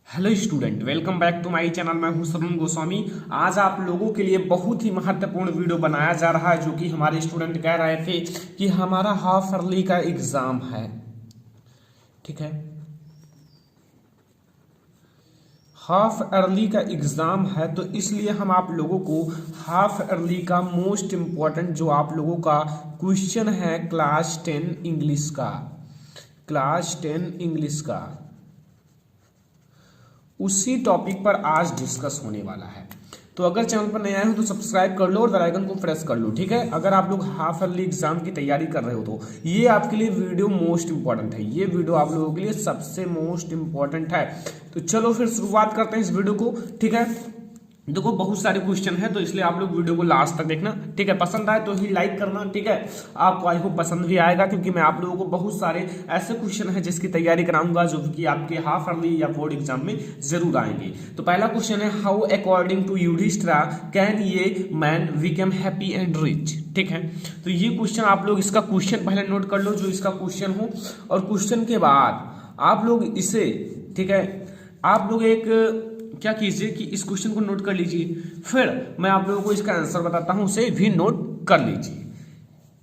Hello student, welcome back to my channel. मैं हूं सरुण गोस्वामी। आज आप लोगों के लिए बहुत ही महत्वपूर्ण वीडियो बनाया जा रहा है, जो कि हमारे स्टूडेंट कह रहे थे कि हमारा हाफ अर्ली का एग्जाम है। ठीक है, हाफ अर्ली का एग्जाम है, तो इसलिए हम आप लोगों को हाफ अर्ली का मोस्ट इम्पॉर्टेंट जो आप लोगों का क्वेश्चन है क्लास 10 इंग्लिश का, उसी टॉपिक पर आज डिस्कस होने वाला है। तो अगर चैनल पर नए आए हो तो सब्सक्राइब कर लो और बेल आइकन को प्रेस कर लो। ठीक है, अगर आप लोग हाफ अर्ली एग्जाम की तैयारी कर रहे हो तो ये आपके लिए वीडियो मोस्ट इंपॉर्टेंट है। ये वीडियो आप लोगों के लिए सबसे मोस्ट इंपॉर्टेंट है। तो चलो फिर शुरुआत करते हैं इस वीडियो को। ठीक है, देखो बहुत सारे क्वेश्चन है, तो इसलिए आप लोग वीडियो को लास्ट तक देखना। ठीक है, पसंद आए तो ही लाइक करना। ठीक है, आपको आई होप पसंद भी आएगा, क्योंकि मैं आप लोगों को बहुत सारे ऐसे क्वेश्चन है जिसकी तैयारी कराऊंगा जो कि आपके हाफ अर्ली या बोर्ड एग्जाम में जरूर आएंगे। तो पहला क्वेश्चन है, how according to Yudhishthira can ये man become happy and rich. ठीक है, तो ये क्वेश्चन आप लोग इसका क्वेश्चन पहले नोट कर लो जो इसका क्वेश्चन हो, और क्वेश्चन के बाद आप लोग इसे, ठीक है, आप लोग एक क्या कीजिए कि इस क्वेश्चन को नोट कर लीजिए, फिर मैं आप लोगों को इसका आंसर बताता हूं, उसे भी नोट कर लीजिए।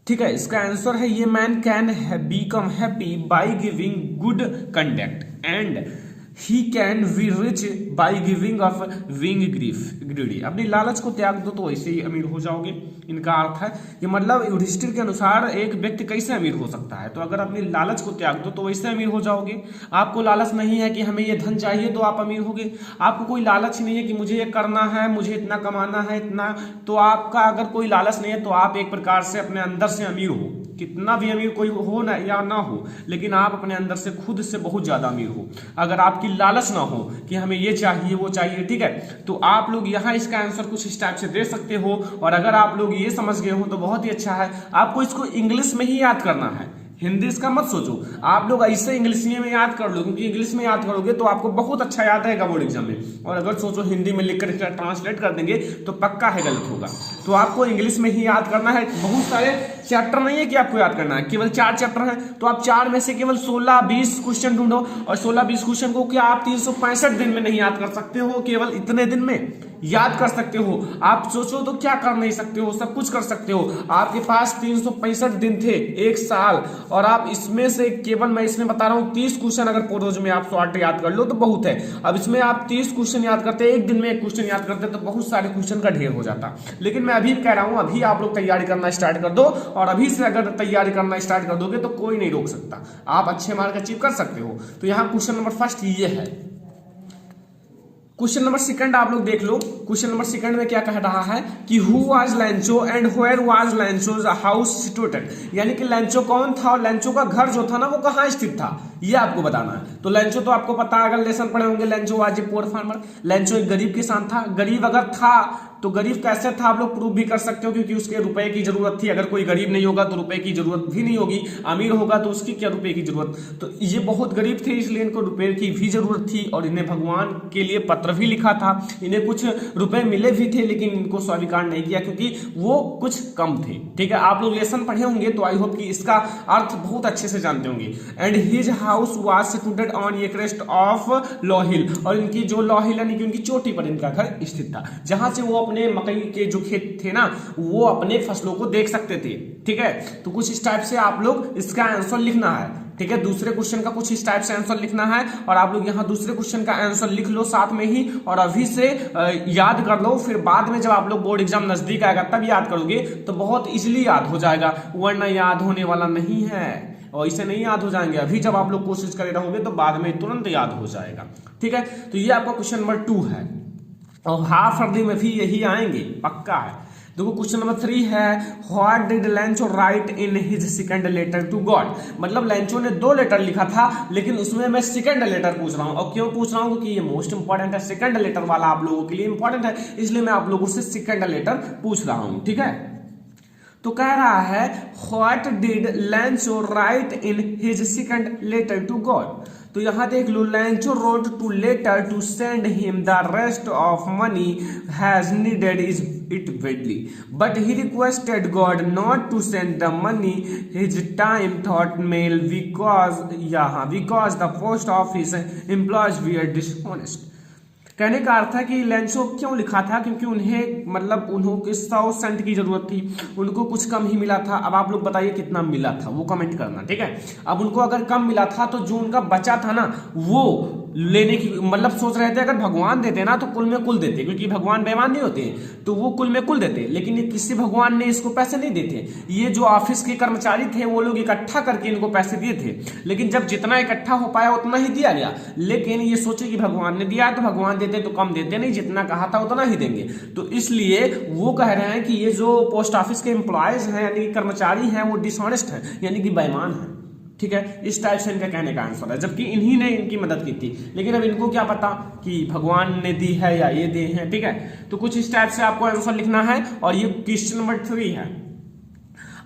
ठीक है, इसका आंसर है, ये man can become happy by giving good conduct and he can be rich by giving off wing greedy. अपनी लालच को त्याग दो तो वैसे ही अमीर हो जाओगे। इनका अर्थ है कि मतलब युधिष्ठिर के अनुसार एक व्यक्ति कैसे अमीर हो सकता है, तो अगर अपनी लालच को त्याग दो तो वैसे अमीर हो जाओगे। आपको लालच नहीं है कि हमें ये धन चाहिए तो आप अमीर होगे, आपको कोई लालच नहीं है कि मुझे ये करना है, मुझे इतना कमाना है, इतना, तो आपका अगर कोई लालच नहीं है तो आप एक प्रकार से अपने अंदर से अमीर हो। कितना भी अमीर कोई हो ना या ना हो, लेकिन आप अपने अंदर से खुद से बहुत ज्यादा अमीर हो। अगर आपकी लालच ना हो कि हमें ये चाहिए वो चाहिए, ठीक है, तो आप लोग यहाँ इसका आंसर कुछ इस टाइप से दे सकते हो। और अगर आप लोग ये समझ गए हो तो बहुत ही अच्छा है। आपको इसको इंग्लिश में ही याद करना है, हिंदी इसका मत सोचो। आप लोग ऐसे इंग्लिश में याद कर लो, क्योंकि इंग्लिश में याद करोगे तो आपको बहुत अच्छा याद रहेगा बोर्ड एग्जाम में। और अगर सोचो हिंदी में लिखकर ट्रांसलेट कर देंगे तो पक्का है गलत होगा। तो आपको इंग्लिश में ही याद करना है। बहुत सारे चैप्टर नहीं है कि आपको याद करना है, केवल 4 चैप्टर है, तो आप 4 में से केवल 16-20 क्वेश्चन ढूंढो। और 16-20 क्वेश्चन को क्या आप 365 दिन में नहीं याद कर सकते हो? केवल इतने दिन में याद कर सकते हो। आप सोचो तो क्या कर नहीं सकते हो, सब कुछ कर सकते हो। आपके पास 365 दिन थे, 1 साल, और आप इसमें से केवल, मैं इसमें बता रहा हूं, 30 क्वेश्चन अगर रोज में आप शॉर्ट याद कर लो तो बहुत है। अब इसमें आप 30 क्वेश्चन याद करते, एक दिन में एक क्वेश्चन याद करते तो बहुत सारे क्वेश्चन का ढेर हो जाता। लेकिन मैं अभी कह रहा हूं, अभी आप लोग तैयारी करना स्टार्ट कर दो, और अभी से अगर तैयारी करना स्टार्ट कर दोगे तो कोई नहीं रोक सकता। आप अच्छे मार्क अचीव कर सकते हो। तो यहाँ क्वेश्चन नंबर फर्स्ट ये है। क्वेश्चन नंबर सेकंड आप लोग देख लो। क्वेश्चन नंबर सेकंड में क्या कह रहा है कि who was Lencho and where was Lencho's house situated. यानी कि लैंचो कौन था और लैंचो का घर जो था ना वो कहाँ स्थित था, ये आपको बताना है। तो लैंचो तो आपको पता है, अगर लेसन पढ़े होंगे, लैंचो वाज ए पुअर फार्मर। लैंचो एक गरीब किसान था। गरीब अगर था तो गरीब कैसे था आप लोग प्रूव भी कर सकते हो, क्योंकि उसके रुपए की जरूरत थी। अगर कोई गरीब नहीं होगा तो रुपए की जरूरत भी नहीं होगी, अमीर होगा तो उसकी क्या रुपए की जरूरत। तो ये बहुत गरीब थे, इसलिए इनको रुपए की भी जरूरत थी, और इन्हें भगवान के लिए पत्र भी लिखा था। इन्हें कुछ रुपए मिले भी थे, लेकिन इनको स्वीकार नहीं किया क्योंकि वो कुछ कम थे। ठीक है, आप लोग लेसन पढ़े होंगे तो आई होप कि इसका अर्थ बहुत अच्छे से जानते होंगे। And his house was situated on a crest of low hill. और इनकी जो लो हिल यानी कि उनकी चोटी पर इनका घर स्थित था, जहां से वो अपने मकई के जो खेत थे ना, वो अपने फसलों को देख सकते थे। ठीक है, तो कुछ इस टाइप से आप लोग इसका आंसर लिखना है। ठीक है, दूसरे क्वेश्चन का कुछ इस टाइप से आंसर लिखना है, और आप लोग यहाँ दूसरे क्वेश्चन का आंसर लिख लो साथ में ही, और अभी से याद कर लो। फिर बाद में जब आप लोग बोर्ड एग्जाम नजदीक आएगा तब याद करोगे तो बहुत इजीली याद हो जाएगा, वरना याद होने वाला नहीं है। और इसे नहीं याद हो जाएंगे, अभी जब आप लोग कोशिश करे रहोगे तो बाद में तुरंत याद हो जाएगा। ठीक है, तो ये आपका क्वेश्चन नंबर 2 है, और हाफ अर्ली में भी यही आएंगे, पक्का है। देखो क्वेश्चन नंबर 3 है, what did Lencho write in his second letter to God. मतलब लैंचो ने 2 लेटर लिखा था, लेकिन उसमें मैं सेकंड लेटर पूछ रहा हूं। और क्यों पूछ रहा हूं, क्योंकि ये मोस्ट इंपॉर्टेंट है। सेकंड लेटर वाला आप लोगों के लिए इंपॉर्टेंट है, इसलिए मैं आप लोगों से सेकंड लेटर पूछ रहा हूं। ठीक है, तो कह रहा है what did Lencho write in his second letter to God. तो यहां देख लो, Lencho wrote to letter to send him the rest of money has needed is it badly, but he requested God not to send the money his time thought mail because the post office employees were dishonest. कहने का अर्थ है कि लेंसो क्यों लिखा था, क्योंकि उन्हें मतलब उन्होंने 100 सेंट की जरूरत थी, उनको कुछ कम ही मिला था। अब आप लोग बताइए कितना मिला था, वो कमेंट करना, ठीक है। अब उनको अगर कम मिला था तो जो उनका बचा था ना वो लेने की मतलब सोच रहे थे अगर भगवान देते ना तो कुल में कुल देते, क्योंकि भगवान बेईमान नहीं होते तो वो कुल में कुल देते, लेकिन ये किसी भगवान ने इसको पैसे नहीं देते। ये जो ऑफिस के कर्मचारी थे वो लोग इकट्ठा करके इनको पैसे दिए थे, लेकिन जब जितना इकट्ठा हो पाया उतना ही दिया गया। लेकिन ये सोचे कि भगवान ने दिया तो भगवान देते तो कम देते नहीं, जितना कहा था उतना ही देंगे। तो इसलिए वो कह रहे हैं कि ये जो पोस्ट ऑफिस के एम्प्लॉयज हैं यानी कर्मचारी हैं वो डिसऑनेस्ट हैं, यानी कि बेईमान हैं, ठीक है। इस टाइप से इनका कहने का आंसर है, जबकि इन्हीं ने इनकी मदद की थी, लेकिन अब इनको क्या पता कि भगवान ने दी है या ये दे हैं, ठीक है। तो कुछ इस टाइप से आपको आंसर लिखना है और ये क्वेश्चन नंबर 3 है।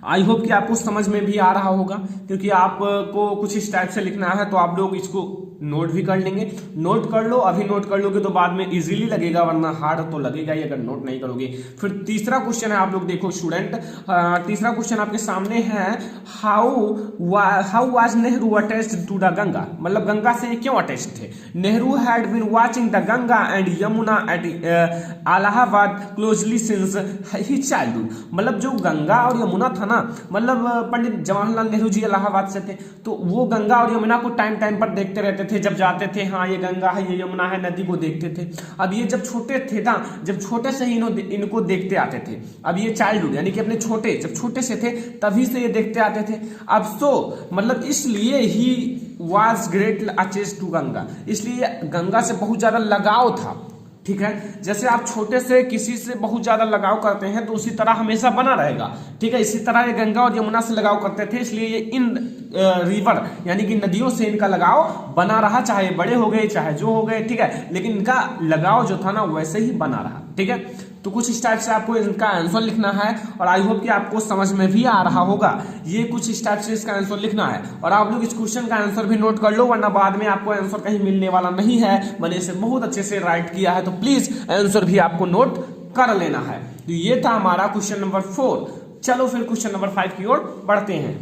आई होप कि आपको समझ में भी आ रहा होगा, क्योंकि आपको कुछ इस टाइप से लिखना है तो आप लोग इसको नोट भी कर लेंगे। नोट कर लो, अभी नोट कर लोगे तो बाद में इजीली लगेगा, वरना हार्ड तो लगेगा ही अगर नोट नहीं करोगे। फिर तीसरा क्वेश्चन है, आप लोग देखो स्टूडेंट, तीसरा क्वेश्चन आपके सामने है, how was Nehru attached to the Ganga, मतलब गंगा से क्यों अटैच्ड थे। Nehru had been watching the Ganga and Yamuna at Allahabad closely since his childhood, मतलब जो गंगा और यमुना था ना, मतलब पंडित जवाहरलाल नेहरू जी इलाहाबाद से थे तो वो गंगा और यमुना को टाइम टाइम पर देखते रहते थे, जब जाते थे हाँ ये गंगा है ये यमुना है, नदी को देखते थे। अब ये जब छोटे थे ना, जब छोटे से ही इनको देखते आते थे, अब ये चाइल्डहुड यानी कि अपने छोटे जब छोटे से थे तभी से ये देखते आते थे। अब सो मतलब इसलिए he was great attached to Ganga, इसलिए गंगा से बहुत ज्यादा लगाव था, ठीक है। जैसे आप छोटे से किसी से बहुत ज्यादा लगाव करते हैं तो उसी तरह हमेशा बना रहेगा, ठीक है। इसी तरह ये गंगा और यमुना से लगाव करते थे, इसलिए ये इन रिवर यानी कि नदियों से इनका लगाव बना रहा, चाहे बड़े हो गए चाहे जो हो गए, ठीक है, लेकिन इनका लगाव जो था ना वैसे ही बना रहा, ठीक है। तो कुछ इस टाइप से आपको इनका आंसर लिखना है और आई होप कि आपको समझ में भी आ रहा होगा। ये कुछ इस टाइप से इसका आंसर लिखना है और आप लोग इस क्वेश्चन का आंसर भी नोट कर लो, वरना बाद में आपको आंसर कहीं मिलने वाला नहीं है। मैंने इसे बहुत अच्छे से राइट किया है, तो प्लीज आंसर भी आपको नोट कर लेना है। तो ये था हमारा क्वेश्चन नंबर 4। चलो फिर क्वेश्चन नंबर 5 की ओर बढ़ते हैं।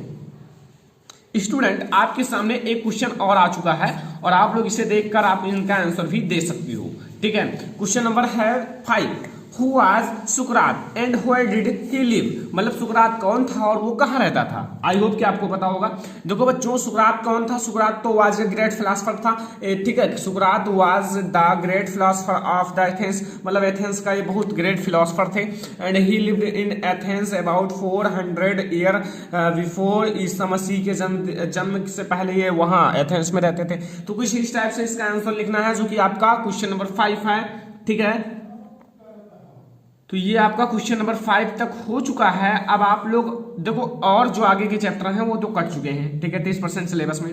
स्टूडेंट आपके सामने एक क्वेश्चन और आ चुका है और आप लोग इसे देखकर आप इनका आंसर भी दे सकते हो, ठीक है। क्वेश्चन नंबर है 5, Who was Sukrat and where did he live, मतलब सुकरात कौन था और वो कहाँ रहता था। आई होप कि आपको पता होगा। देखो बच्चों सुकरात कौन था, सुकरात तो वाज ए ग्रेट फिलोसफर था, ठीक है। सुकरात was the great philosopher of the Athens, मतलब एथेंस का ये बहुत ग्रेट फिलोसफर थे। And he lived in Athens about 400 year before ईसा मसीह के जन्म से पहले ये वहाँ एथेंस में रहते थे। तो कुछ इस टाइप से इसका आंसर लिखना है, जो कि आपका क्वेश्चन नंबर 5 है, ठीक है। तो ये आपका क्वेश्चन नंबर 5 तक हो चुका है। अब आप लोग देखो और जो आगे के चैप्टर हैं वो तो कट चुके हैं, ठीक है, 30% सिलेबस में।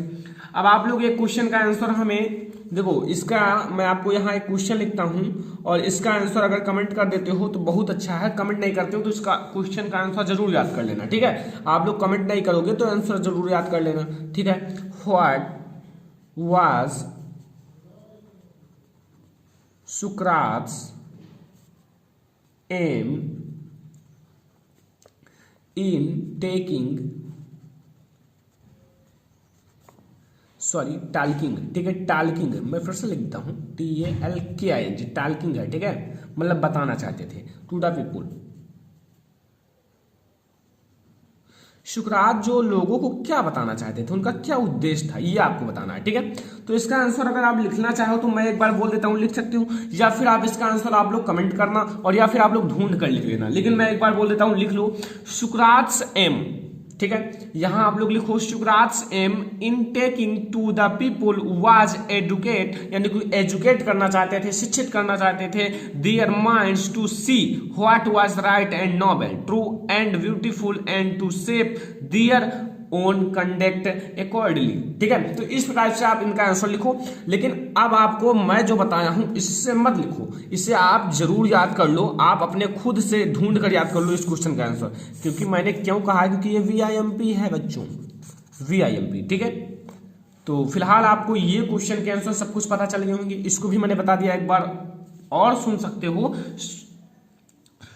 अब आप लोग एक क्वेश्चन का आंसर हमें देखो, इसका मैं आपको यहाँ एक क्वेश्चन लिखता हूँ और इसका आंसर अगर कमेंट कर देते हो तो बहुत अच्छा है, कमेंट नहीं करते हो तो इसका क्वेश्चन का आंसर जरूर याद कर लेना, ठीक है। आप लोग कमेंट नहीं करोगे तो आंसर जरूर याद कर लेना, ठीक है। व्हाट वाज सुकरात्स aim in taking talking, ठीक है, talking मैं फिर से लिखता हूं TALKING, talking है, ठीक है, मतलब बताना चाहते थे टू द पीपुल। सुकरात जो लोगों को क्या बताना चाहते थे, उनका क्या उद्देश्य था, ये आपको बताना है, ठीक है। तो इसका आंसर अगर आप लिखना चाहो तो मैं एक बार बोल देता हूँ, लिख सकते हो, या फिर आप इसका आंसर आप लोग कमेंट करना और या फिर आप लोग ढूंढ कर लिख लेना, लेकिन मैं एक बार बोल देता हूँ, लिख लो सुकरात्स एम, ठीक है। यहां आप लोग लिखो सुकरात्स aim in taking to the people was educate, यानी कि एजुकेट करना चाहते थे, शिक्षित करना चाहते थे, their minds to see what was right and noble, true and beautiful and to shape their own conduct accordingly, ठीक है। तो इस प्रकार से आप इनका आंसर लिखो, लेकिन अब आपको मैं जो बताया हूं इससे मत लिखो, इसे आप जरूर याद कर लो, आप अपने खुद से ढूंढ कर याद कर लो इस क्वेश्चन का आंसर, क्योंकि मैंने क्यों कहा, क्योंकि ये VIMP है बच्चों, VIMP, ठीक है। तो फिलहाल आपको ये क्वेश्चन के आंसर सब कुछ पता चल गए होंगे, इसको भी मैंने बता दिया, एक बार और सुन सकते हो।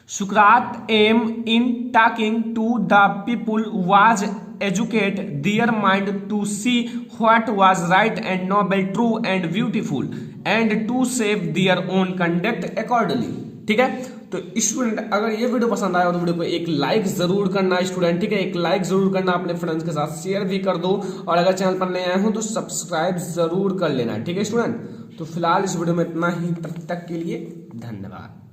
Socrates aim in talking to the people was educate their mind to see what was right and noble, true and beautiful, and to shape their own conduct accordingly। ठीक है, तो स्टूडेंट अगर ये वीडियो पसंद आया तो वीडियो को एक लाइक जरूर करना स्टूडेंट, ठीक है, एक लाइक जरूर करना, अपने फ्रेंड्स के साथ शेयर भी कर दो, और अगर चैनल पर नए आए हो तो सब्सक्राइब जरूर कर लेना, ठीक है स्टूडेंट। तो फिलहाल इस वीडियो में इतना ही, तब तक के लिए धन्यवाद।